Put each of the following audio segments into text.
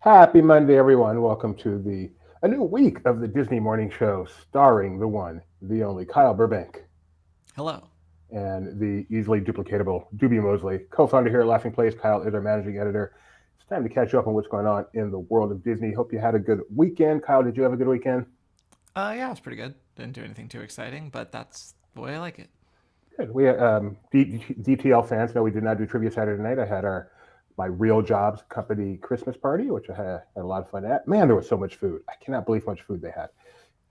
Happy Monday, everyone. Welcome to a new week of the Disney Morning Show, starring the one, the only Kyle Burbank, Hello. and the easily duplicatable Doobie Mosley, co-founder here at Laughing Place. Kyle is our managing editor. It's time to catch up on what's going on in the world of Disney. Hope you had a good weekend. Kyle, did you have a good weekend? Yeah, it was pretty good. Didn't do anything too exciting, but that's the way I like it. Good. We DTL fans know we did not do trivia Saturday night. I had our my real jobs company Christmas party, which I had a lot of fun at. Man, there was so much food. I cannot believe how much food they had.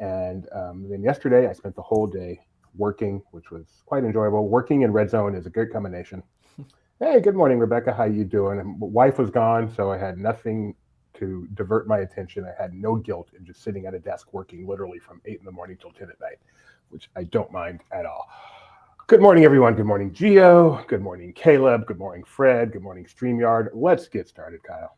And then yesterday, I spent the whole day working, which was quite enjoyable. Working in Red Zone is a great combination. Hey, good morning, Rebecca. How you doing? And wife was gone, so I had nothing to divert my attention. I had no guilt in just sitting at a desk working literally from 8 in the morning till 10 at night, which I don't mind at all. Good morning, everyone. Good morning, Geo. Good morning, Caleb. Good morning, Fred. Good morning, StreamYard. Let's get started, Kyle.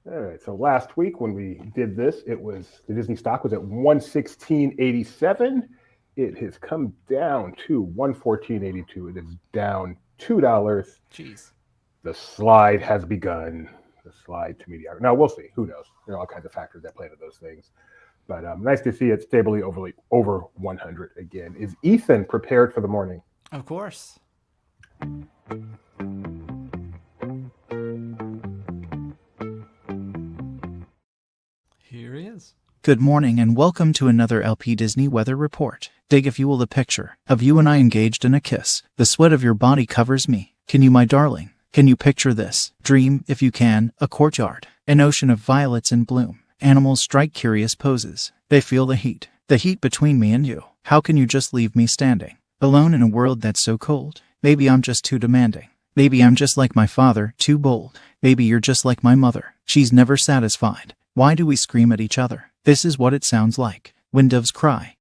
All right. So last week when we did this, it was the Disney stock was at 116.87. It has come down to 114.82. It is down $2. Jeez. The slide has begun. The slide to mediocre. Now we'll see. Who knows? There are all kinds of factors that play into those things. But nice to see it stably over 100 again. Is Ethan prepared for the morning? Of course. Here he is. Good morning and welcome to another LP Disney Weather Report. Dig if you will the picture of you and I engaged in a kiss. The sweat of your body covers me. Can you, my darling? Can you picture this? Dream, if you can, a courtyard, an ocean of violets in bloom. Animals strike curious poses. They feel the heat between me and you. How can you just leave me standing alone in a world that's so cold? Maybe I'm just too demanding. Maybe I'm just like my father, too bold. Maybe you're just like my mother. She's never satisfied. Why do we scream at each other? This is what it sounds like when doves cry.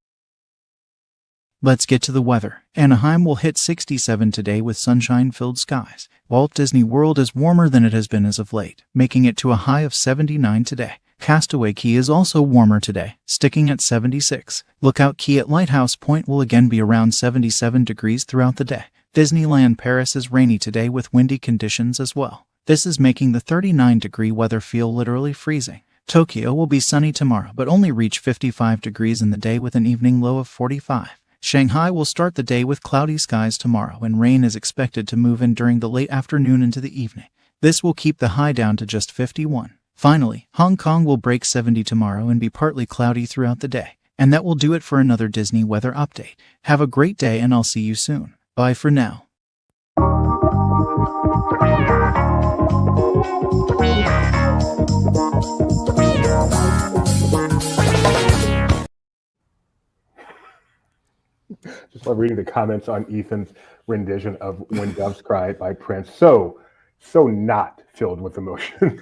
Let's get to the weather. Anaheim will hit 67 today with sunshine-filled skies. Walt Disney World is warmer than it has been as of late, making it to a high of 79 today. Castaway Cay is also warmer today, sticking at 76. Lookout Cay at Lighthouse Point will again be around 77 degrees throughout the day. Disneyland Paris is rainy today with windy conditions as well. This is making the 39-degree weather feel literally freezing. Tokyo will be sunny tomorrow but only reach 55 degrees in the day with an evening low of 45. Shanghai will start the day with cloudy skies tomorrow and rain is expected to move in during the late afternoon into the evening. This will keep the high down to just 51. Finally, Hong Kong will break 70 tomorrow and be partly cloudy throughout the day. And that will do it for another Disney weather update. Have a great day and I'll see you soon. Bye for now. Just love reading the comments on Ethan's rendition of When Doves Cry by Prince. So not filled with emotion.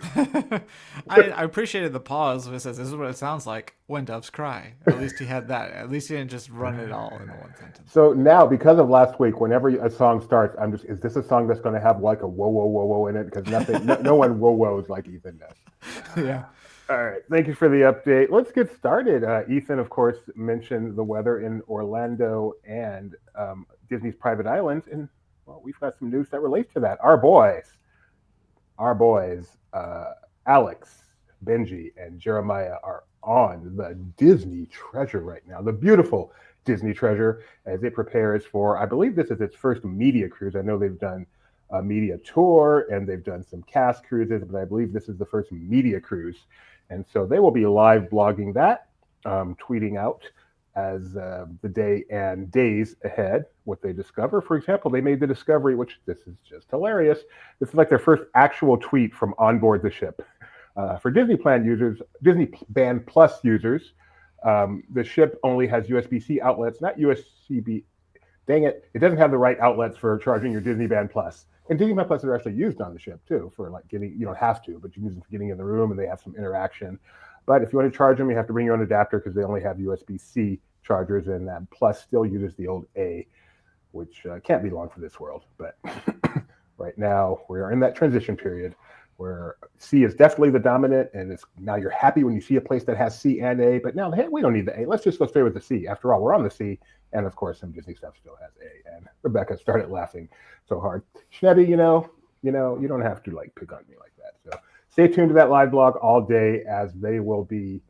I appreciated the pause where it says, this is what it sounds like when doves cry. At least he had that. At least he didn't just run it all in one sentence. So now, because of last week, whenever a song starts, I'm just, is this a song that's going to have like a whoa, whoa, whoa, whoa in it? Because no one whoa, whoas like Ethan does. Yeah. All right. Thank you for the update. Let's get started. Ethan, of course, mentioned the weather in Orlando and Disney's private islands. And, well, we've got some news that relates to that. Our boys, Alex, Benji, and Jeremiah are on the Disney Treasure right now. The beautiful Disney Treasure as it prepares for, I believe this is its first media cruise. I know they've done a media tour and they've done some cast cruises, but I believe this is the first media cruise. And so they will be live blogging that, tweeting out as the day and days ahead what they discover. For example, they made the discovery, which this is just hilarious. This is like their first actual tweet from on board the ship. For Disney Plan users, Disney Band Plus users, the ship only has USB-C outlets, not USB. Dang it, it doesn't have the right outlets for charging your Disney Band Plus. And Disney Band Plus are actually used on the ship too for like getting, you don't have to, but you can use them for getting in the room and they have some interaction. But if you want to charge them, you have to bring your own adapter because they only have USB-C chargers, and that Plus still uses the old A, which can't be long for this world. But right now, we are in that transition period. where C is definitely the dominant, and it's now you're happy when you see a place that has C and A, but now hey, we don't need the A. Let's just go straight with the C. After all, we're on the C, and of course, some Disney stuff still has A. And Rebecca started laughing so hard. Schnebby, you don't have to like pick on me like that. So stay tuned to that live blog all day, as they will be.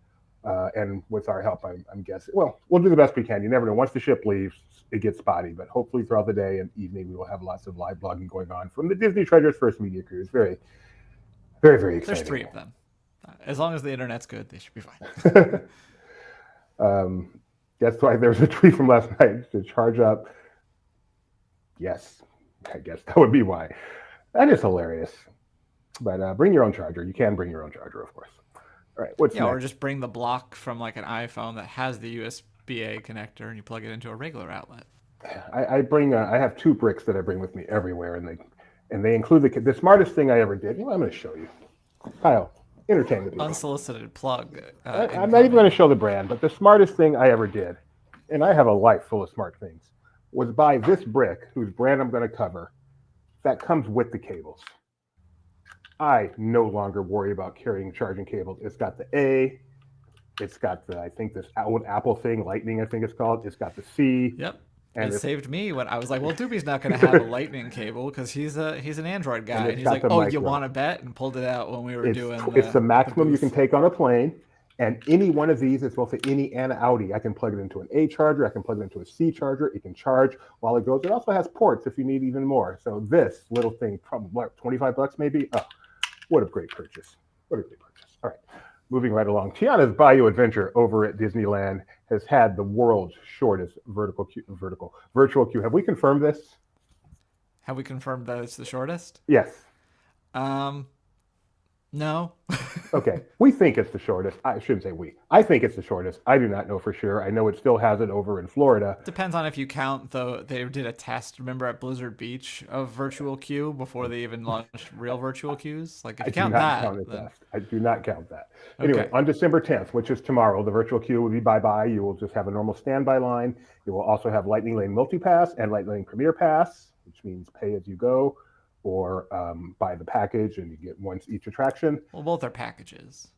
And with our help, I'm guessing. Well, we'll do the best we can. You never know. Once the ship leaves, it gets spotty. But hopefully, throughout the day and evening, we will have lots of live blogging going on from the Disney Treasures First Media Crew. It's very, very, very exciting. There's 3 of them. As long as the internet's good, they should be fine. That's why there was a tweet from last night to charge up. Yes, I guess that would be why. That is hilarious. But bring your own charger. You can bring your own charger, of course. All right, what's next? Or just bring the block from like an iPhone that has the USB-A connector, and you plug it into a regular outlet. I have 2 bricks that I bring with me everywhere, and they include the smartest thing I ever did. I'm going to show you. Kyle, entertain the people. Unsolicited plug. I'm not even going to show the brand, but the smartest thing I ever did, and I have a life full of smart things, was buy this brick, whose brand I'm going to cover, that comes with the cables. I no longer worry about carrying charging cables. It's got the A. It's got I think this old Apple thing, Lightning, I think it's called. It's got the C. Yep. And it saved me when I was like, well, Doobie's not going to have a Lightning cable because he's an Android guy. And he's like, oh, you want to bet? And pulled it out when we were it's the maximum you can take on a plane. And any one of these is both the Innie and Audi. I can plug it into an A charger. I can plug it into a C charger. It can charge while it goes. It also has ports if you need even more. So this little thing, probably what, $25 maybe? Oh, what a great purchase. What a great purchase. All right, moving right along. Tiana's Bayou adventure over at Disneyland has had the world's shortest virtual queue. Have we confirmed this? Have we confirmed that it's the shortest? Yes. No. Okay. We think it's the shortest. I shouldn't say we. I think it's the shortest. I do not know for sure. I know it still has it over in Florida. Depends on if you count, though. They did a test, remember, at Blizzard Beach of virtual queue before they even launched real virtual queues. Like, if you count that. I do not count that. Anyway, on December 10th, which is tomorrow, the virtual queue will be bye-bye. You will just have a normal standby line. You will also have Lightning Lane Multipass and Lightning Lane Premier Pass, which means pay as you go, or buy the package and you get once each attraction. Well, both are packages.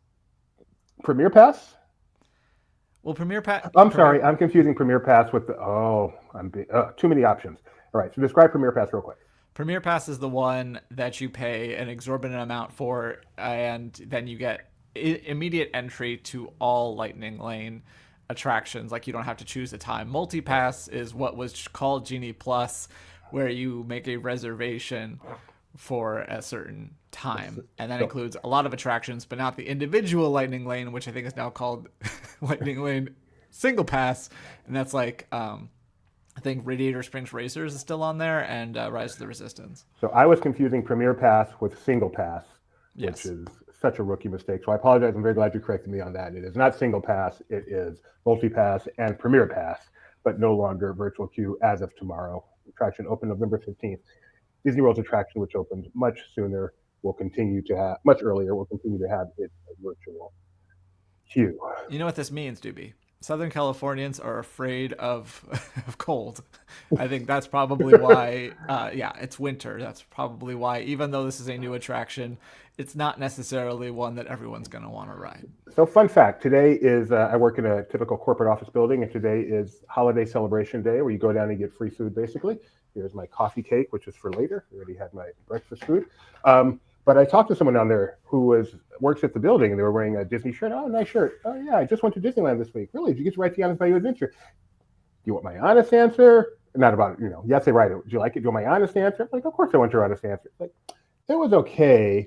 Premier Pass? Well, Premier Pass. Sorry, I'm confusing Premier Pass with too many options. All right, so describe Premier Pass real quick. Premier Pass is the one that you pay an exorbitant amount for, and then you get immediate entry to all Lightning Lane attractions. Like, you don't have to choose a time. Multipass is what was called Genie Plus, where you make a reservation for a certain time. And that includes a lot of attractions, but not the individual Lightning Lane, which I think is now called Lightning Lane Single Pass. And that's like, I think Radiator Springs Racers is still on there, and Rise of the Resistance. So I was confusing Premier Pass with Single Pass, which is such a rookie mistake. So I apologize. I'm very glad you corrected me on that. It is not Single Pass. It is Multi-Pass and Premier Pass, but no longer virtual queue as of tomorrow. Attraction opened November 15th. Disney World's attraction, which opened much sooner, will continue to have its virtual queue. You know what this means, Doobie? Southern Californians are afraid of cold. I think that's probably why. It's winter. That's probably why. Even though this is a new attraction, it's not necessarily one that everyone's going to want to ride. So, fun fact: today is I work in a typical corporate office building, and today is holiday celebration day, where you go down and get free food. Basically, here's my coffee cake, which is for later. I already had my breakfast food. But I talked to someone down there who works at the building, and they were wearing a Disney shirt. Oh, nice shirt. Oh, yeah, I just went to Disneyland this week. Really? Did you get to write Tiana's Bayou Adventure? Do you want my honest answer? Not about, yes, they write it. Do you like it? Do you want my honest answer? I'm like, of course I want your honest answer. Like, it was okay.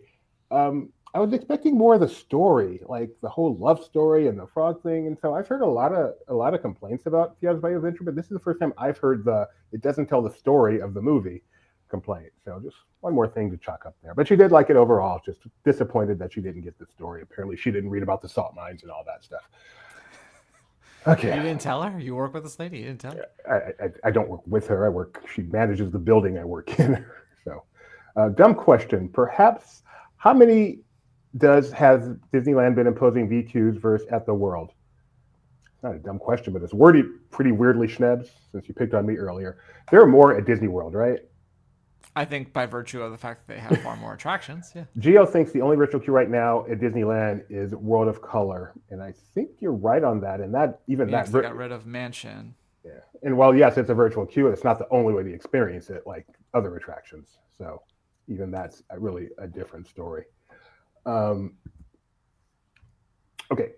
I was expecting more of the story, like the whole love story and the frog thing. And so I've heard a lot of complaints about Tiana's Bayou Adventure, but this is the first time I've heard it doesn't tell the story of the movie complaint. So just one more thing to chalk up there. But she did like it overall, just disappointed that she didn't get the story. Apparently she didn't read about the salt mines and all that stuff. Okay. You didn't tell her? You work with this lady? You didn't tell her? I don't work with her. She manages the building I work in. So dumb question. Perhaps how many has Disneyland been imposing VQs versus at the World? It's not a dumb question, but it's worded pretty weirdly, Schnebs, since you picked on me earlier. There are more at Disney World, right? I think by virtue of the fact that they have far more attractions. Yeah. Geo thinks the only virtual queue right now at Disneyland is World of Color, and I think you're right on that. And that even Yeah, that 'cause they got rid of Mansion. yeah. And while yes, it's a virtual queue, it's not the only way to experience it like other attractions. So even that's really a different story. Okay,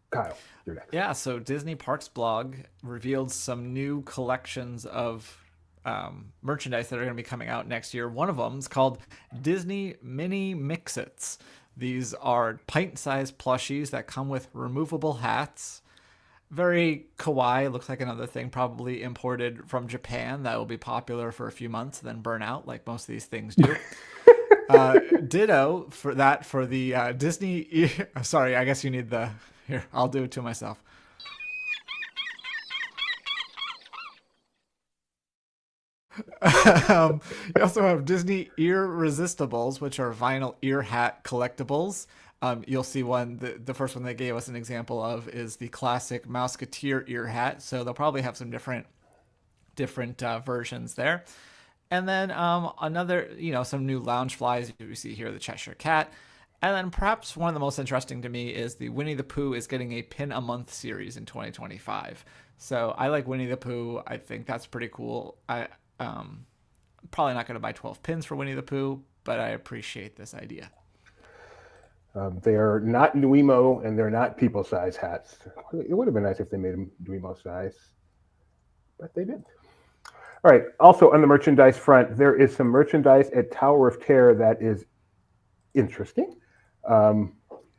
Kyle, you're next. Yeah, so Disney Parks blog revealed some new collections of merchandise that are going to be coming out next year. One of them is called Disney Mini Mix-Its. These are pint-sized plushies that come with removable hats. Very kawaii. Looks like another thing probably imported from Japan that will be popular for a few months, then burn out like most of these things do. Ditto for that for the Disney. Sorry, I guess you need the. Here, I'll do it to myself. You also have Disney Irresistibles, which are vinyl ear hat collectibles. You'll see one. The first one they gave us an example of is the classic Mouseketeer ear hat. So they'll probably have some different versions there. And then another, some new lounge flies. You see here the Cheshire Cat. And then perhaps one of the most interesting to me is the Winnie the Pooh is getting a pin a month series in 2025. So I like Winnie the Pooh. I think that's pretty cool. I probably not going to buy 12 pins for Winnie the Pooh, but I appreciate this idea. They are not Nuimo and they're not people size hats. It would have been nice if they made them Nuimo size, but they didn't. All right. Also on the merchandise front, there is some merchandise at Tower of Terror that is interesting.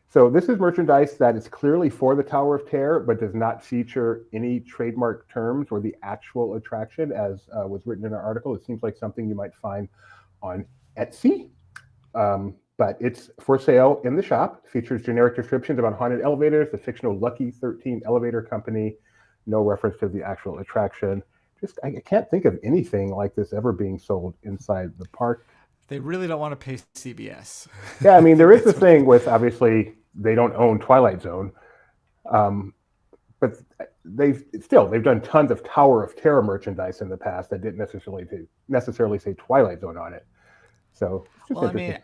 So this is merchandise that is clearly for the Tower of Terror, but does not feature any trademark terms or the actual attraction as was written in our article. It seems like something you might find on Etsy, but it's for sale in the shop. It features generic descriptions about haunted elevators, the fictional Lucky 13 elevator company, no reference to the actual attraction. I can't think of anything like this ever being sold inside the park. They really don't want to pay CBS. Yeah, I mean, there is the thing with, obviously, they don't own Twilight Zone, but they've done tons of Tower of Terror merchandise in the past that didn't necessarily say Twilight Zone on it. So, it's just interesting.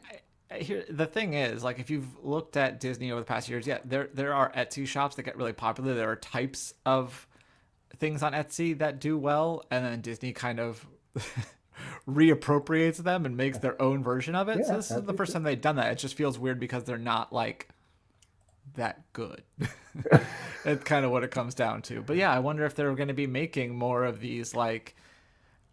Here the thing is, like, if you've looked at Disney over the past years, yeah, there are Etsy shops that get really popular. There are types of things on Etsy that do well, and then Disney kind of reappropriates them and makes their own version of it. Yeah, so this is the first time they've done that. It just feels weird because they're not like that good. It's kind of what it comes down to. But yeah, I wonder if they're going to be making more of these like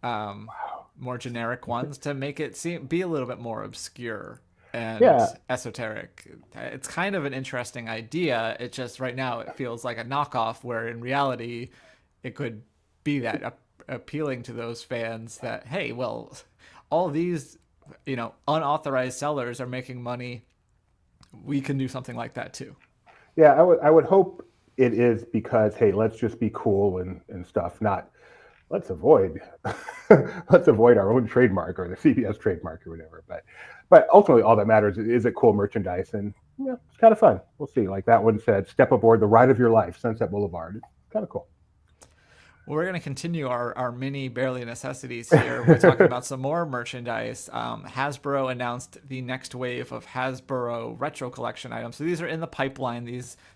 more generic ones to make it be a little bit more obscure and esoteric. It's kind of an interesting idea. It just right now it feels like a knockoff, where in reality it could be that appealing to those fans that, hey, well, all these unauthorized sellers are making money, we can do something like that too. Yeah, I would hope it is because, hey, let's just be cool and stuff, not let's avoid our own trademark or the CBS trademark or whatever. But ultimately all that matters is it cool merchandise, and it's kind of fun. We'll see. Like that one said, step aboard the ride of your life, Sunset Boulevard. It's kind of cool. Well, we're going to continue our mini Barely Necessities here. We're talking about some more merchandise. Hasbro announced the next wave of Hasbro retro collection items. So these are in the pipeline.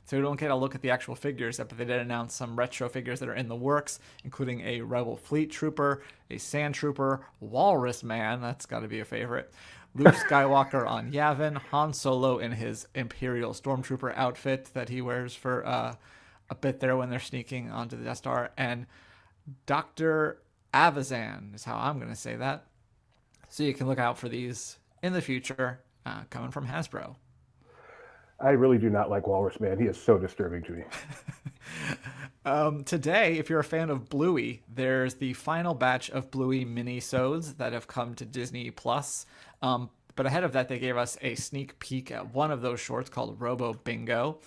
So we don't get a look at the actual figures yet, but they did announce some retro figures that are in the works, including a Rebel Fleet Trooper, a Sand Trooper, Walrus Man, that's got to be a favorite, Luke Skywalker on Yavin, Han Solo in his Imperial Stormtrooper outfit that he wears for a bit there when they're sneaking onto the Death Star, and Dr. Avazan is how I'm going to say that. So you can look out for these in the future, coming from Hasbro. I really do not like Walrus Man. He is so disturbing to me. Today, if you're a fan of Bluey, there's the final batch of Bluey mini-sodes that have come to Disney Plus. But ahead of that, they gave us a sneak peek at one of those shorts called Robo Bingo.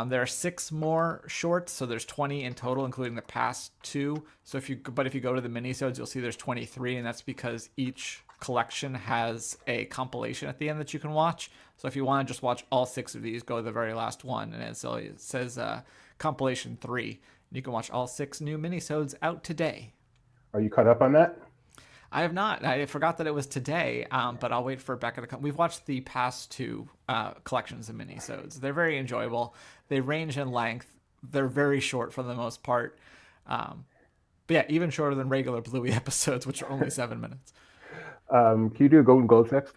There are 6 more shorts, so there's 20 in total, including the past 2. So if you go to the minisodes, you'll see there's 23, and that's because each collection has a compilation at the end that you can watch. So if you want to just watch all 6 of these, go to the very last one, and it says compilation 3. You can watch all 6 new minisodes out today. Are you caught up on that? I have not. I forgot that it was today, but I'll wait for Becca to come. We've watched the past two collections of minisodes. They're very enjoyable. They range in length. They're very short for the most part. But yeah, even shorter than regular Bluey episodes, which are only 7 minutes. Can you do Golden Globes next?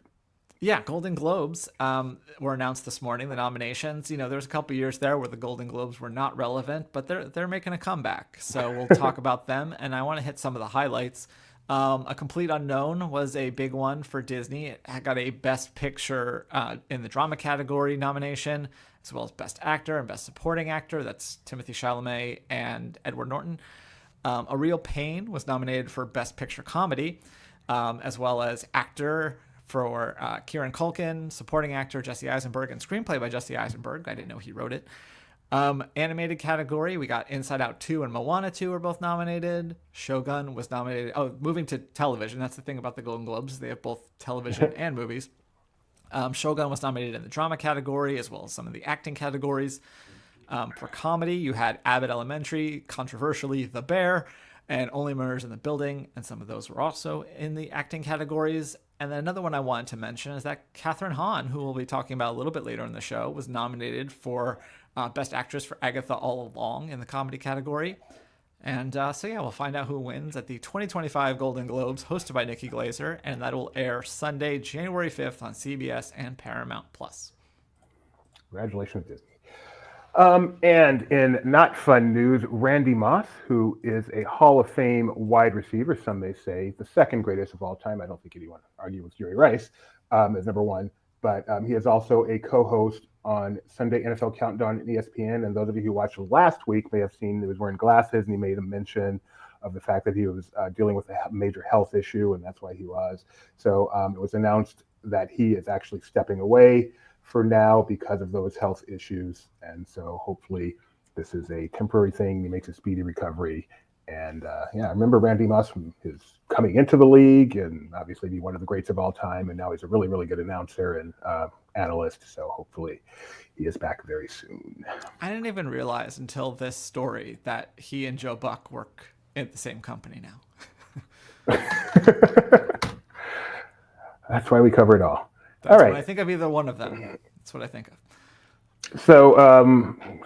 Yeah, Golden Globes were announced this morning. The nominations. You know, there's a couple years there where the Golden Globes were not relevant, but they're making a comeback. So we'll talk about them, and I want to hit some of the highlights. A Complete Unknown was a big one for Disney. It got a Best Picture in the drama category nomination, as well as Best Actor and Best Supporting Actor. That's Timothée Chalamet and Edward Norton. A Real Pain was nominated for Best Picture Comedy, as well as Actor for Kieran Culkin, Supporting Actor Jesse Eisenberg, and Screenplay by Jesse Eisenberg. I didn't know he wrote it. Animated category, we got Inside Out 2 and Moana 2 were both nominated. Shogun was nominated. Oh, moving to television. That's the thing about the Golden Globes. They have both television and movies. Shogun was nominated in the drama category as well as some of the acting categories. For comedy, you had Abbott Elementary, controversially The Bear, and Only Murders in the Building, and some of those were also in the acting categories. And then another one I wanted to mention is that Kathryn Hahn, who we'll be talking about a little bit later in the show, was nominated for Best Actress for Agatha All Along in the comedy category. And so yeah, we'll find out who wins at the 2025 Golden Globes, hosted by Nikki Glaser, and that will air Sunday, January 5th on CBS and Paramount Plus. Congratulations, Disney. And in not fun news, Randy Moss, who is a Hall of Fame wide receiver, some may say the second greatest of all time. I don't think anyone argue with Jerry Rice as number one, but he is also a co-host on Sunday NFL Countdown at ESPN. And those of you who watched last week may have seen he was wearing glasses, and he made a mention of the fact that he was dealing with a major health issue, and that's why he was. So it was announced that he is actually stepping away for now because of those health issues. And so hopefully this is a temporary thing. He makes a speedy recovery. And I remember Randy Moss from his coming into the league and obviously be one of the greats of all time. And now he's a really, really good announcer and analyst. So hopefully he is back very soon. I didn't even realize until this story that he and Joe Buck work at the same company now. That's why we cover it all. That's all right. When I think of either one of them. That's what I think of. So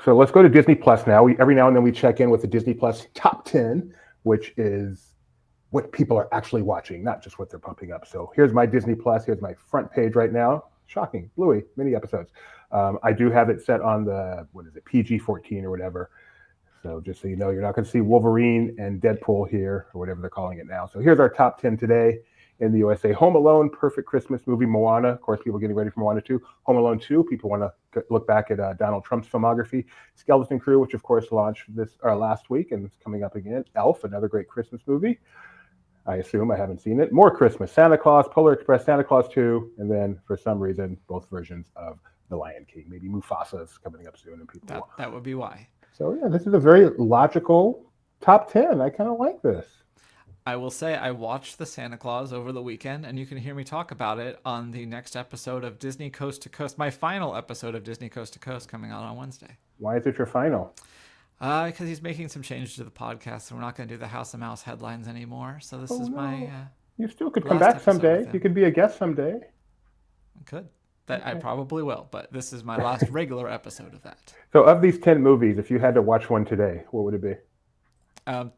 so let's go to Disney Plus now. Every now and then we check in with the Disney Plus top 10, which is what people are actually watching, not just what they're pumping up. So here's my Disney Plus. Here's my front page right now. Shocking, Bluey, mini episodes. I do have it set on the, PG-14 or whatever. So just so you know, you're not going to see Wolverine and Deadpool here, or whatever they're calling it now. So here's our top 10 today. In the USA, Home Alone, perfect Christmas movie, Moana. Of course, people getting ready for Moana 2. Home Alone 2, people want to look back at Donald Trump's filmography. Skeleton Crew, which of course launched last week and is coming up again. Elf, another great Christmas movie. I assume I haven't seen it. More Christmas, Santa Claus, Polar Express, Santa Claus 2, and then for some reason, both versions of The Lion King. Maybe Mufasa's coming up soon, and people. That would be why. So yeah, this is a very logical top 10. I kind of like this. I will say I watched the Santa Claus over the weekend, and you can hear me talk about it on the next episode of Disney Coast to Coast, my final episode of Disney Coast to Coast coming out on Wednesday. Why is it your final? Because he's making some changes to the podcast, so we're not going to do the House of Mouse headlines anymore. So this is my You still could come back someday. You could be a guest someday. I could. I probably will, but this is my last regular episode of that. So of these 10 movies, if you had to watch one today, what would it be? It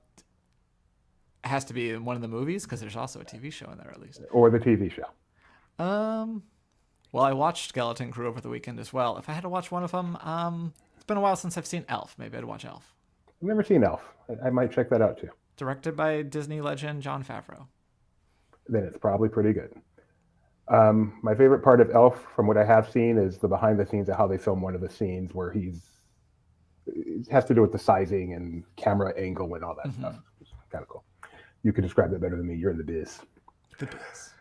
has to be in one of the movies because there's also a TV show in there at least. Or the TV show. Well, I watched Skeleton Crew over the weekend as well. If I had to watch one of them, it's been a while since I've seen Elf. Maybe I'd watch Elf. I've never seen Elf. I might check that out too. Directed by Disney legend Jon Favreau. Then it's probably pretty good. My favorite part of Elf, from what I have seen, is the behind the scenes of how they film one of the scenes where it has to do with the sizing and camera angle and all that stuff. It's kind of cool. You can describe that better than me. You're in the biz. The biz.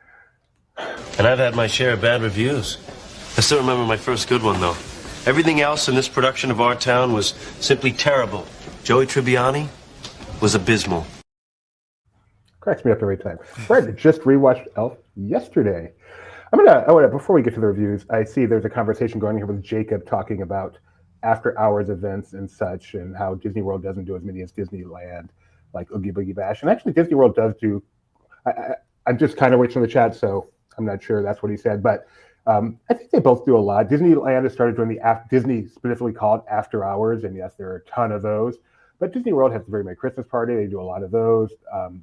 And I've had my share of bad reviews. I still remember my first good one, though. Everything else in this production of Our Town was simply terrible. Joey Tribbiani was abysmal. Cracks me up every time. Fred just rewatched Elf yesterday. Before we get to the reviews, I see there's a conversation going here with Jacob talking about after-hours events and such, and how Disney World doesn't do as many as Disneyland, like Oogie Boogie Bash. And actually, Disney World does do. I'm just kind of waiting in the chat, so I'm not sure that's what he said. But I think they both do a lot. Disneyland has started doing Disney specifically called After Hours, and yes, there are a ton of those. But Disney World has the Very Merry Christmas Party. They do a lot of those.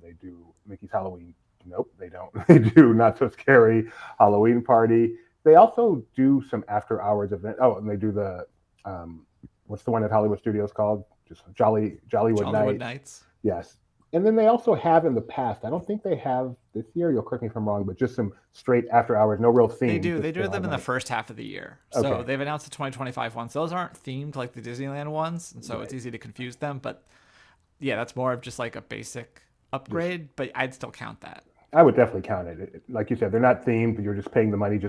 They do Mickey's Halloween. Nope, they don't. They do Not So Scary Halloween Party. They also do some after hours event. Oh, and they do the what's the one at Hollywood Studios called? Just Jollywood Nights. Yes. And then they also have in the past, I don't think they have this year, you'll correct me if I'm wrong, but just some straight after hours, no real theme. They do them in the first half of the year. So they've announced the 2025 ones. Those aren't themed like the Disneyland ones, and so it's easy to confuse them. But yeah, that's more of just like a basic upgrade, but I'd still count that. I would definitely count it. Like you said, they're not themed, but you're just paying the money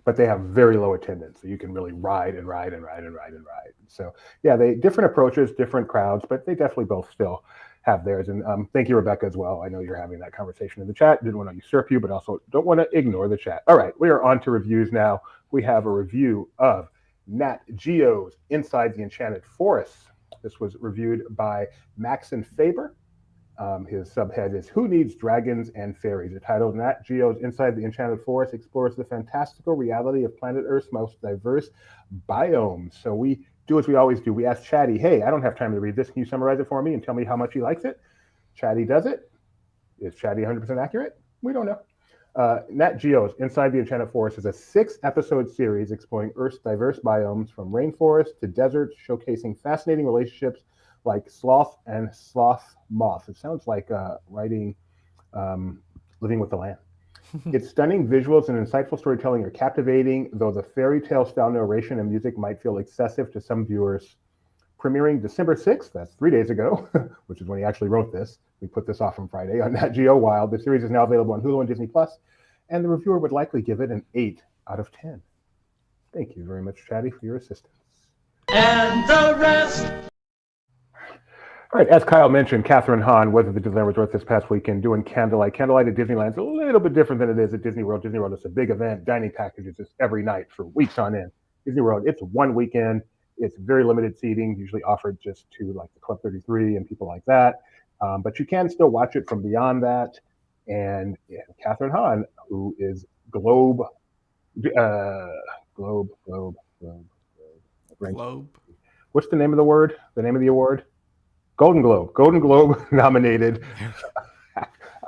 but they have very low attendance. So you can really ride and ride and ride and ride and ride. So yeah, they different approaches, different crowds, but they definitely both still have theirs. And thank you, Rebecca, as well. I know you're having that conversation in the chat. Didn't want to usurp you, but also don't want to ignore the chat. All right, we are on to reviews now. We have a review of Nat Geo's Inside the Enchanted Forest. This was reviewed by Maxon Faber. His subhead is Who Needs Dragons and Fairies? The title, Nat Geo's Inside the Enchanted Forest, explores the fantastical reality of planet Earth's most diverse biomes. So we do as we always do. We ask Chatty, hey, I don't have time to read this. Can you summarize it for me and tell me how much he likes it? Chatty does it. Is Chatty 100% accurate? We don't know. Nat Geo's Inside the Enchanted Forest is a 6-episode series exploring Earth's diverse biomes from rainforest to deserts, showcasing fascinating relationships like sloth and sloth moth. It sounds like writing Living with the Land. Its stunning visuals and insightful storytelling are captivating, though the fairy tale style narration and music might feel excessive to some viewers. Premiering December 6th, that's 3 days ago, which is when he actually wrote this. We put this off on Friday on Nat Geo Wild. The series is now available on Hulu and Disney+, and the reviewer would likely give it an 8 out of 10. Thank you very much, Chatty, for your assistance. And the rest. All right, as Kyle mentioned, Catherine Hahn was at the Disneyland Resort this past weekend doing Candlelight. Candlelight at Disneyland is a little bit different than it is at Disney World. Disney World is a big event, dining packages just every night for weeks on end. Disney World, it's one weekend. It's very limited seating, usually offered just to like the Club 33 and people like that. But you can still watch it from beyond that. And Catherine Hahn, who is Globe. What's the name of the word? The name of the award? Golden Globe nominated.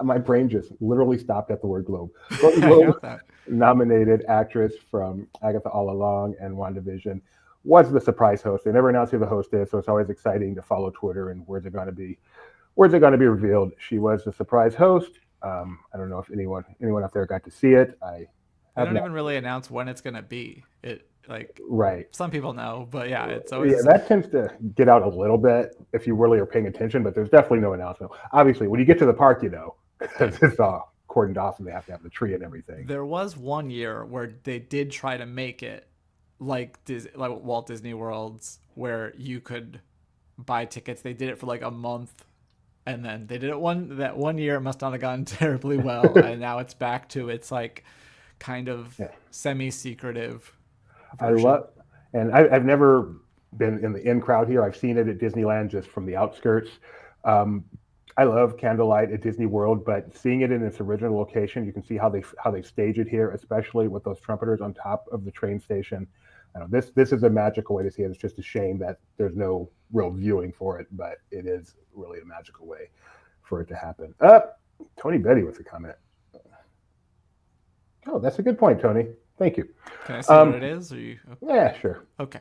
My brain just literally stopped at the word Globe. Golden Globe nominated actress from Agatha All Along and WandaVision was the surprise host. They never announced who the host is, so it's always exciting to follow Twitter and where's it going to be revealed. She was the surprise host. I don't know if anyone out there got to see it. They don't even really announce when it's going to be. Right. Some people know, but yeah, it's always that tends to get out a little bit if you really are paying attention. But there's definitely no announcement. Obviously, when you get to the park, you know, because it's all cordoned off and they have to have the tree and everything. There was one year where they did try to make it like Walt Disney World's, where you could buy tickets. They did it for like a month, and then they did it one year. It must not have gone terribly well, and now it's back to its like kind of semi-secretive version. I've never been in the in crowd here. I've seen it at Disneyland just from the outskirts. I love Candlelight at Disney World, but seeing it in its original location, you can see how they stage it here, especially with those trumpeters on top of the train station. I know this is a magical way to see it. It's just a shame that there's no real viewing for it, but it is really a magical way for it to happen. Tony Betty with a comment. Oh, that's a good point, Tony. Thank you. Can I see what it is? Yeah, sure. Okay.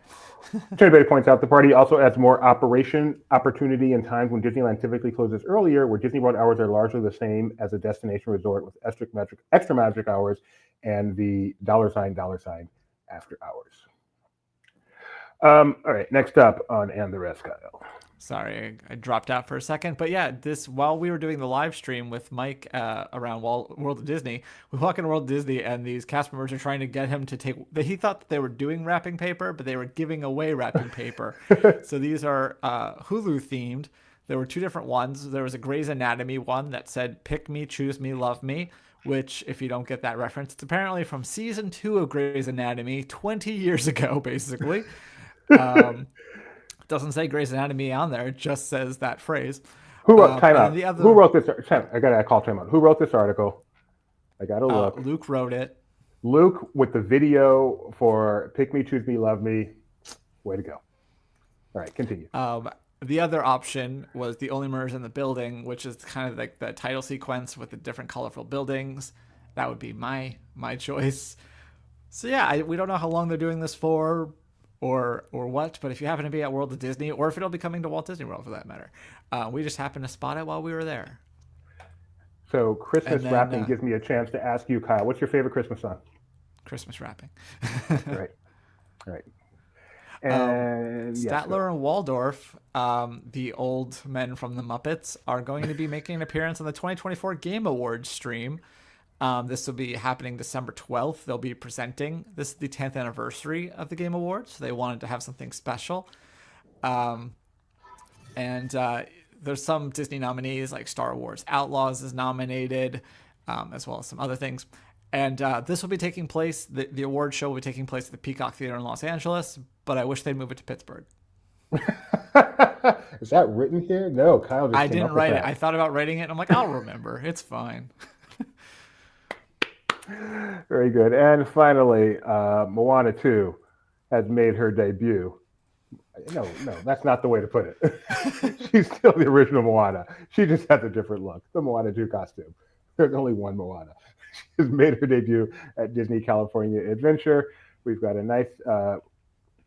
Tony Betty points out the party also adds more opportunity in times when Disneyland typically closes earlier, where Disney World hours are largely the same as a destination resort with extra magic hours and the $sign after hours. All right, next up on And the Rest, Kyle. Sorry, I dropped out for a second. But yeah, while we were doing the live stream with Mike around World of Disney, we walk in World of Disney and these cast members are trying to get him to take. He thought that they were doing wrapping paper, but they were giving away wrapping paper. So these are Hulu themed. There were two different ones. There was a Grey's Anatomy one that said "Pick me, choose me, love me," which, if you don't get that reference, it's apparently from season 2 of Grey's Anatomy 20 years ago, basically. Doesn't say Grey's Anatomy on there. It just says that phrase. Who wrote time out? Who wrote this? I got to call time out. Who wrote this article? I gotta look. Luke wrote it. Luke with the video for Pick Me, Choose Me, Love Me. Way to go. All right, continue. The other option was The Only Murders in the Building, which is kind of like the title sequence with the different colorful buildings. That would be my choice. So yeah, we don't know how long they're doing this for or what, but if you happen to be at World of Disney, or if it'll be coming to Walt Disney World for that matter, we just happened to spot it while we were there. So Christmas wrapping gives me a chance to ask you, Kyle, what's your favorite Christmas song? Christmas wrapping. Right. And Statler and Waldorf, the old men from the Muppets, are going to be making an appearance on the 2024 Game Awards stream. This will be happening December 12th. They'll be presenting. This is the 10th anniversary of the Game Awards, so they wanted to have something special. And there's some Disney nominees, like Star Wars Outlaws is nominated, as well as some other things. And this will be taking place, the award show will be taking place at the Peacock Theater in Los Angeles, but I wish they'd move it to Pittsburgh. Is that written here? No, Kyle just I came didn't up with write it. that. I thought about writing it, and I'm like, I'll remember. It's fine. Very good. And finally, Moana 2 has made her debut. No, that's not the way to put it. She's still the original Moana. She just has a different look. The Moana 2 costume. There's only one Moana. She has made her debut at Disney California Adventure. We've got a nice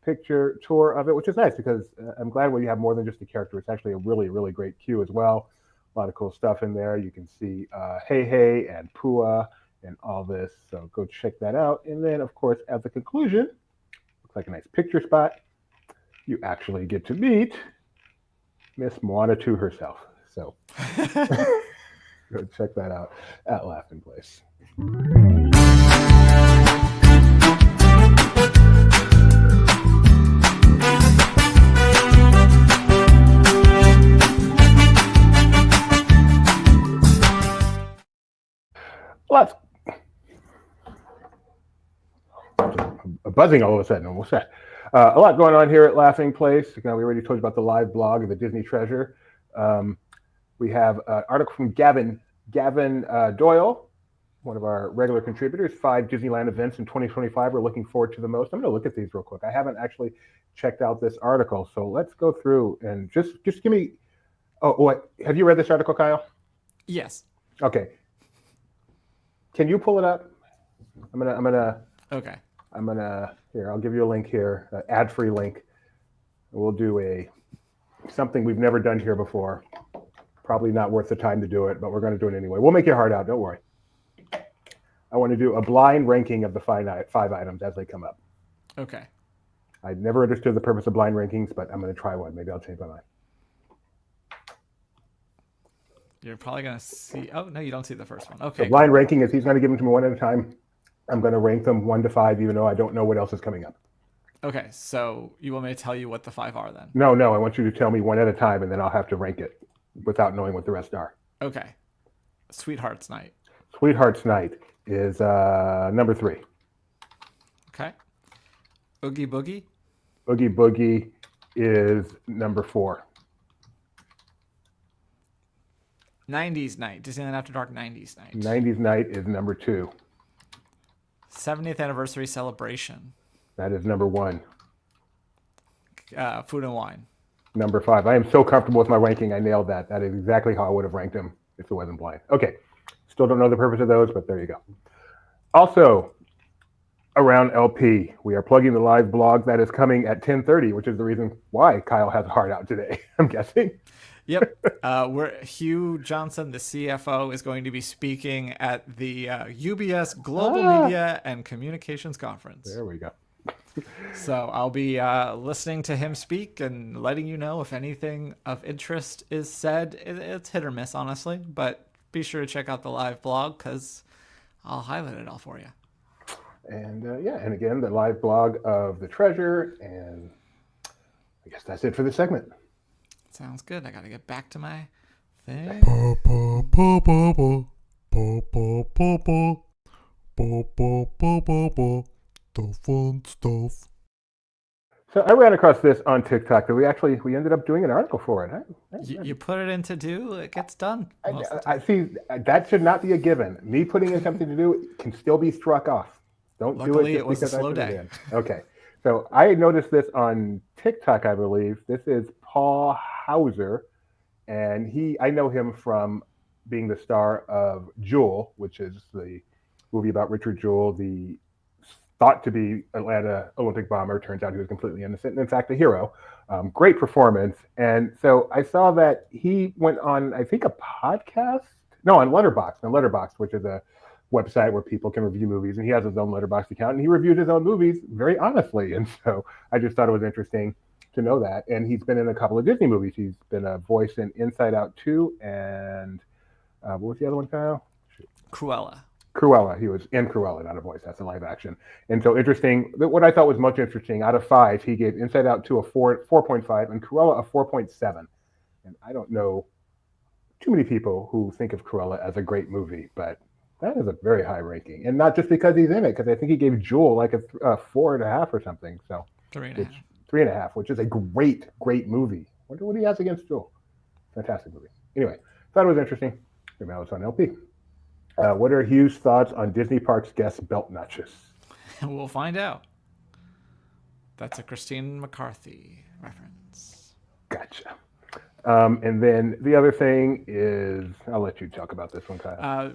picture tour of it, which is nice because I'm glad when you have more than just a character. It's actually a really, really great queue as well. A lot of cool stuff in there. You can see Hey Hey and Pua and all this. So go check that out. And then, of course, at the conclusion, looks like a nice picture spot. You actually get to meet Miss Moana 2 herself. So go check that out at Laughing Place. Lots. Buzzing all of a sudden, almost said. A lot going on here at Laughing Place. We already told you about the live blog of the Disney Treasure. We have an article from Gavin Doyle, one of our regular contributors. 5 Disneyland events in 2025 we're looking forward to the most. I'm going to look at these real quick. I haven't actually checked out this article, so let's go through and just give me. Oh, what? Have you read this article, Kyle? Yes. Okay. Can you pull it up? Okay. Here, I'll give you a link here, an ad-free link. We'll do something we've never done here before. Probably not worth the time to do it, but we're going to do it anyway. We'll make your heart out, don't worry. I want to do a blind ranking of the 5 items as they come up. Okay. I never understood the purpose of blind rankings, but I'm going to try one. Maybe I'll change my mind. You're probably going to see... Oh, no, you don't see the first one. Okay. So blind ranking is he's going to give them to me one at a time. I'm going to rank them 1 to 5, even though I don't know what else is coming up. Okay, so you want me to tell you what the 5 are then? No, I want you to tell me one at a time, and then I'll have to rank it without knowing what the rest are. Okay. Sweetheart's Night. Sweetheart's Night is number 3. Okay. Oogie Boogie. Oogie Boogie is number 4. 90s Night. Disneyland After Dark 90s Night. 90s Night is number 2. 70th Anniversary Celebration. That is number 1. Food and Wine. Number 5. I am so comfortable with my ranking. I nailed that. That is exactly how I would have ranked them if it wasn't blind. Okay. Still don't know the purpose of those, but there you go. Also, around LP, we are plugging the live blog that is coming at 10:30, which is the reason why Kyle has a heart out today, I'm guessing. Yep. Hugh Johnson, the CFO, is going to be speaking at the UBS Global Media and Communications Conference. There we go. So I'll be listening to him speak and letting you know if anything of interest is said. It's hit or miss, honestly, but be sure to check out the live blog because I'll highlight it all for you. And and again, the live blog of the Treasure, and I guess that's it for this segment. Sounds good. I got to get back to my thing. The fun stuff. So I ran across this on TikTok that we ended up doing an article for it. You put it in to do, it gets done. I see that should not be a given. Me putting in something to do can still be struck off. Don't Luckily, do it it was a because slow I put it day. in. Okay. So I noticed this on TikTok, I believe. This is Paul Hauser, and I know him from being the star of Jewel, which is the movie about Richard Jewell, the thought to be Atlanta Olympic bomber. Turns out he was completely innocent, and in fact, a hero. Great performance. And so I saw that he went on, I think, a podcast. No, on Letterboxd, which is a website where people can review movies, and he has his own Letterboxd account, and he reviewed his own movies very honestly. And so I just thought it was interesting to know that. And he's been in a couple of Disney movies. He's been a voice in Inside Out 2, and what was the other one, Kyle? Cruella. He was in Cruella, not a voice. That's a live action. And so interesting. What I thought was most interesting, out of 5, he gave Inside Out 2 a 4.5, and Cruella a 4.7. And I don't know too many people who think of Cruella as a great movie, but that is a very high ranking. And not just because he's in it, because I think he gave Jewel like a 4.5 or something. So 3.5. 3.5, which is a great movie. Wonder what he has against Jewel. Fantastic movie. Anyway, thought it was interesting. Maybe I was on LP. What are Hugh's thoughts on Disney Parks guest belt notches? We'll find out. That's a Christine McCarthy reference. Gotcha. And then the other thing is, I'll let you talk about this one, Kyle.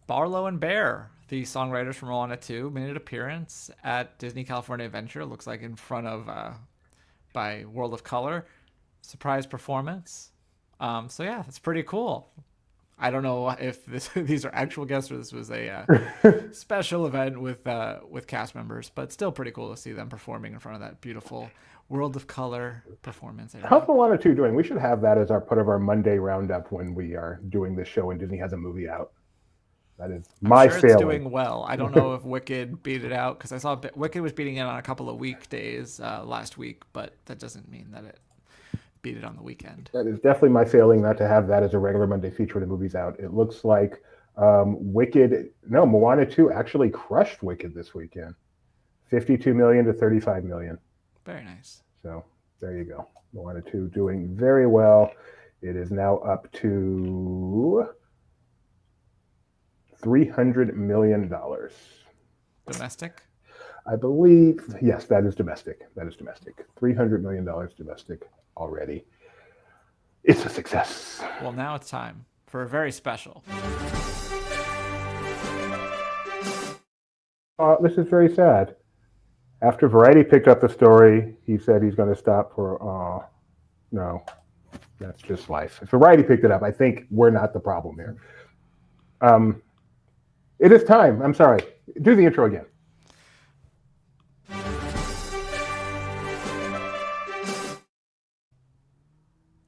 Barlow and Bear, the songwriters from Moana 2, made an appearance at Disney California Adventure. Looks like in front of by World of Color. Surprise performance. So yeah, that's pretty cool. I don't know if these are actual guests or this was a special event with cast members, but still pretty cool to see them performing in front of that beautiful World of Color performance. How's Moana 2 doing? We should have that as our part of our Monday roundup when we are doing this show and Disney has a movie out. That is my I'm sure failing. It's doing well. I don't know if Wicked beat it out because I saw Wicked was beating it on a couple of weekdays last week, but that doesn't mean that it beat it on the weekend. That is definitely my failing not to have that as a regular Monday feature when the movie's out. It looks like Moana 2 actually crushed Wicked this weekend. 52 million to 35 million. Very nice. So there you go. Moana 2 doing very well. It is now up to $300 million. Domestic? I believe, yes, that is domestic. $300 million domestic already. It's a success. Well, now it's time for a very special. This is very sad. After Variety picked up the story, he said he's going to stop for, no, that's just life. If Variety picked it up, I think we're not the problem here. It is time. I'm sorry. Do the intro again.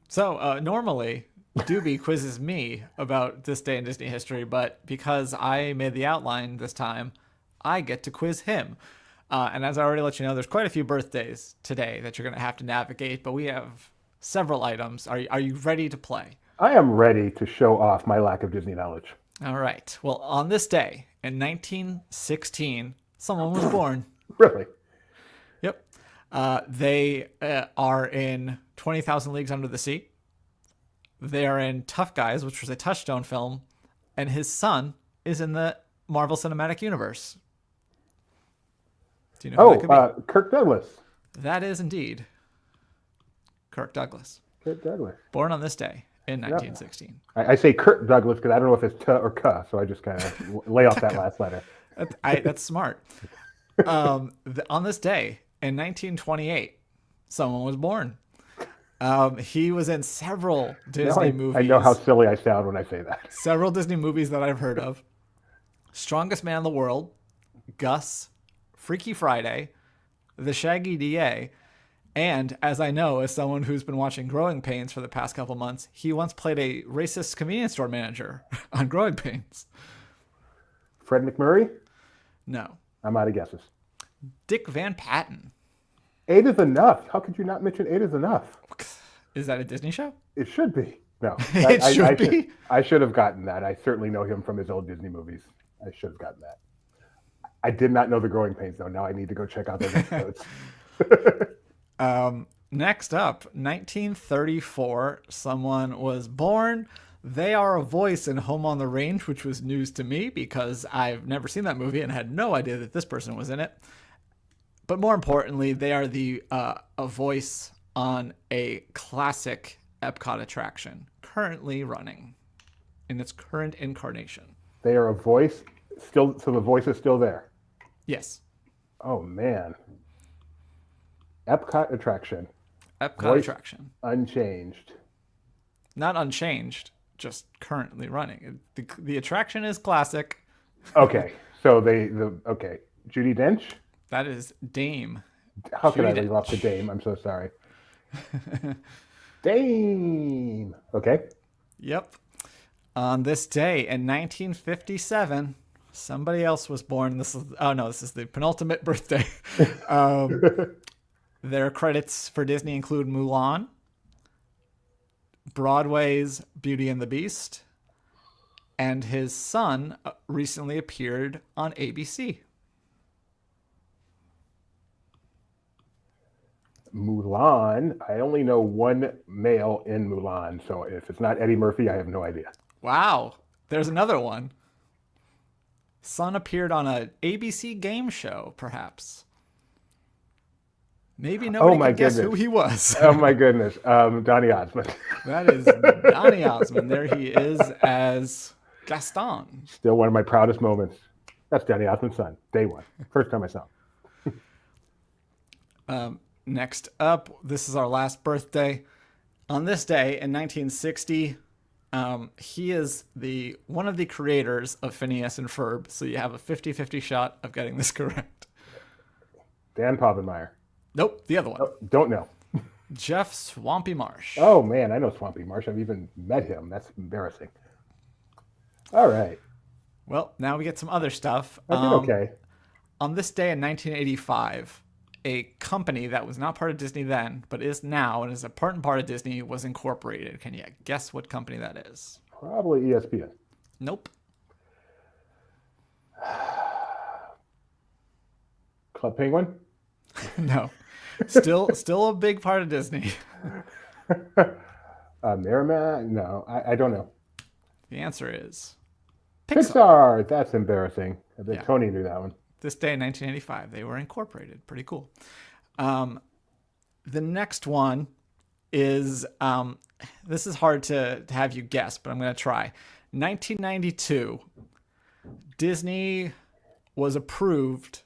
So normally, Doobie quizzes me about this day in Disney history, but because I made the outline this time, I get to quiz him. And as I already let you know, there's quite a few birthdays today that you're going to have to navigate, but we have several items. Are you ready to play? I am ready to show off my lack of Disney knowledge. All right. Well, on this day in 1916, someone was born. Really? Yep. They are in 20,000 Leagues Under the Sea. They are in Tough Guys, which was a Touchstone film, and his son is in the Marvel Cinematic Universe. Do you know who that could be? Kirk Douglas. That is indeed Kirk Douglas. Kirk Douglas. Born on this day in 1916. I say Kirk Douglas because I don't know if it's T or K, so I just kind of lay off that last letter. That's smart. On this day in 1928, someone was born. He was in several Disney movies. I know how silly I sound when I say that. Several Disney movies that I've heard of. Strongest Man in the World, Gus, Freaky Friday, The Shaggy DA, and as I know, as someone who's been watching Growing Pains for the past couple months, he once played a racist convenience store manager on Growing Pains. Fred McMurray? No. I'm out of guesses. Dick Van Patten. 8 is enough. How could you not mention 8 is enough? Is that a Disney show? It should be. No. It should be? I should have gotten that. I certainly know him from his old Disney movies. I should have gotten that. I did not know the Growing Pains, though. Now I need to go check out those episodes. Next up, 1934, someone was born. They are a voice in Home on the Range, which was news to me because I've never seen that movie and had no idea that this person was in it. But more importantly, they are a voice on a classic Epcot attraction currently running in its current incarnation. They are a voice still, so the voice is still there. Yes. Oh man. Epcot attraction. Epcot Voice attraction. Unchanged. Not unchanged, just currently running. The attraction is classic. Okay, so okay. Judi Dench. That is Dame. How could I Judi leave off the Dame? I'm so sorry. Dame. Okay. Yep. On this day in 1957, somebody else was born. This is the penultimate birthday. Their credits for Disney include Mulan, Broadway's Beauty and the Beast, and his son recently appeared on ABC. Mulan. I only know one male in Mulan, so if it's not Eddie Murphy, I have no idea. Wow. There's another one. Son appeared on an ABC game show, perhaps. Maybe nobody could guess who he was. Oh my goodness. Donny Osmond. That is Donny Osmond. There he is as Gaston. Still one of my proudest moments. That's Donny Osmond's son. Day one. First time I saw him. Next up, this is our last birthday. On this day in 1960, he is one of the creators of Phineas and Ferb, so you have a 50-50 shot of getting this correct. Dan Povenmire. Nope, the other one. Oh, don't know. Jeff Swampy Marsh. Oh man, I know Swampy Marsh. I've even met him. That's embarrassing. All right. Well, now we get some other stuff. I did okay. On this day in 1985, a company that was not part of Disney then, but is now and is a part of Disney, was incorporated. Can you guess what company that is? Probably ESPN. Nope. Club Penguin? No. Still a big part of Disney. Merrimack? No, I don't know. The answer is Pixar. That's embarrassing. I bet Yeah. Tony knew that one. This day in 1985, they were incorporated. Pretty cool. The next one is, this is hard to have you guess, but I'm going to try. 1992, Disney was approved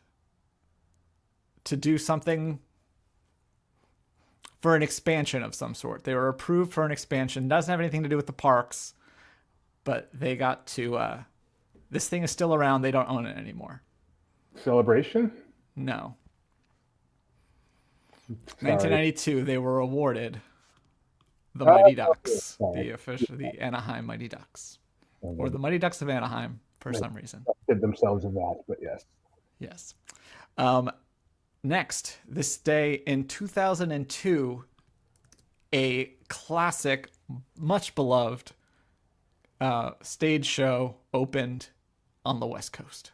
to do something for an expansion of some sort. They were approved for an expansion. Doesn't have anything to do with the parks, but they got to, this thing is still around. They don't own it anymore. Celebration? No. Sorry. 1992, they were awarded the Mighty Ducks, the Anaheim Mighty Ducks, or the Mighty Ducks of Anaheim for some reason. Did themselves of that, but yes. Yes. Next, this day in 2002, a classic, much beloved stage show opened on the West Coast.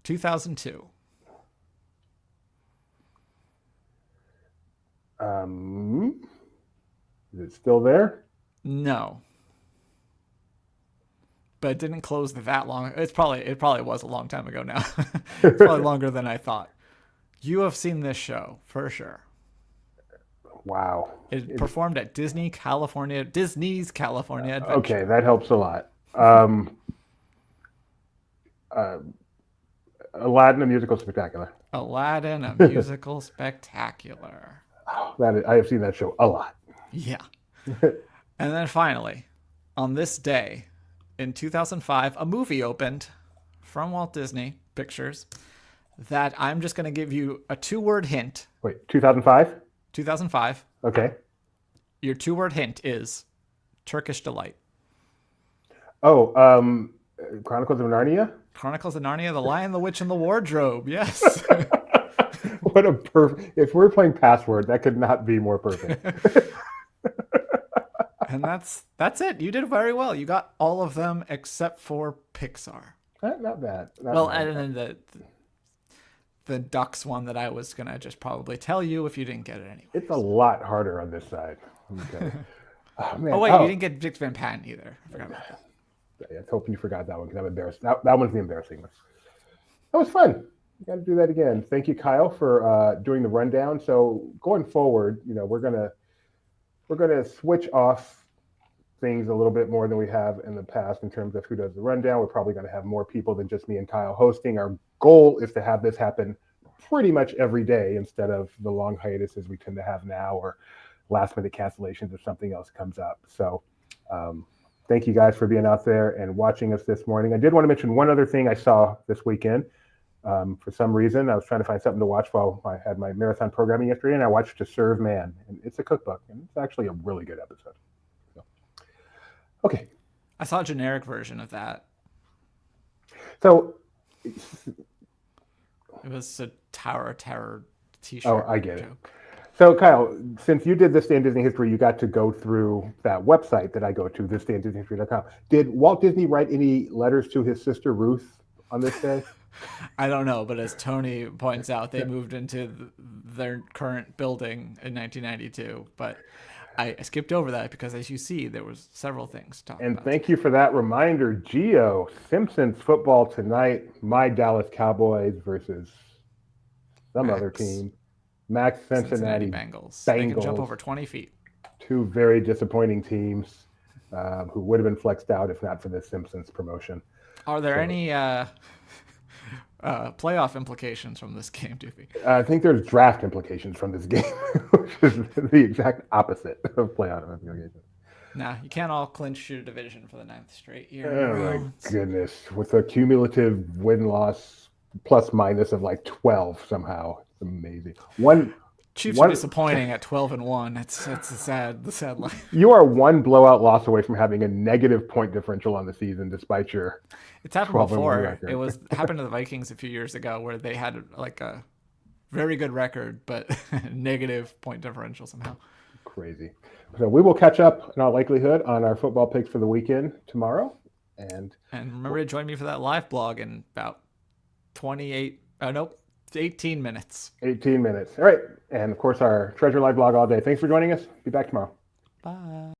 2002. Is it still there? No. But it didn't close that long. It probably was a long time ago now. It's probably longer than I thought. You have seen this show for sure. Wow. It performed at Disney's California Adventure. Okay, that helps a lot. Aladdin, a musical spectacular. Aladdin, a musical spectacular. I have seen that show a lot. Yeah. And then finally, on this day in 2005, a movie opened from Walt Disney Pictures that I'm just going to give you a 2-word hint. Wait, 2005? 2005. Okay. Your 2-word hint is Turkish Delight. Oh, Chronicles of Narnia? Chronicles of Narnia, The Lion, the Witch, and the Wardrobe. Yes. What a perfect... If we're playing Password, that could not be more perfect. And that's it. You did very well. You got all of them except for Pixar. Not bad. And then the Ducks one that I was gonna just probably tell you if you didn't get it anyway. It's a lot harder on this side. Okay. Oh, man. Oh wait, you didn't get Dick Van Patten either. I forgot about that. I was hoping you forgot that one because I'm embarrassed. That one's the embarrassing one. That was fun. You got to do that again. Thank you, Kyle, for doing the rundown. So going forward, we're gonna switch off things a little bit more than we have in the past in terms of who does the rundown. We're probably going to have more people than just me and Kyle hosting. Our goal is to have this happen pretty much every day instead of the long hiatuses we tend to have now or last minute cancellations if something else comes up. So thank you guys for being out there and watching us this morning. I did want to mention one other thing I saw this weekend. For some reason, I was trying to find something to watch while I had my marathon programming yesterday, and I watched To Serve Man. And it's a cookbook, and it's actually a really good episode. So, okay. I saw a generic version of that. So, It was a Tower of Terror t-shirt. Oh, I get joke. it. So, Kyle, since you did This Day in Disney History, you got to go through that website that I go to, thisdayindisneyhistory.com. Did Walt Disney write any letters to his sister Ruth on this day? I don't know, but as Tony points out, they moved into their current building in 1992. But I skipped over that because, as you see, there was several things to talk And about. thank you for that reminder, Geo. Simpsons football tonight. My Dallas Cowboys versus some other team. Max Cincinnati Bengals. They can jump Bengals. over 20 feet. Two very disappointing teams who would have been flexed out if not for the Simpsons promotion. Are there any playoff implications from this game, Doofy? I think there's draft implications from this game, which is the exact opposite of playoff implications. Nah, you can't all clinch your division for the 9th straight year. Oh my goodness. With a cumulative win-loss plus minus of like 12 somehow. It's amazing. Chiefs are disappointing at 12-1. It's the sad line. You are one blowout loss away from having a negative point differential on the season, despite your. It's happened 12-1 before. record. It happened to the Vikings a few years ago, where they had like a very good record, but negative point differential somehow. Crazy. So we will catch up in all likelihood on our football picks for the weekend tomorrow, and remember to join me for that live blog in about 18 minutes. 18 minutes. All right. And of course, our Treasure Live blog all day. Thanks for joining us. Be back tomorrow. Bye.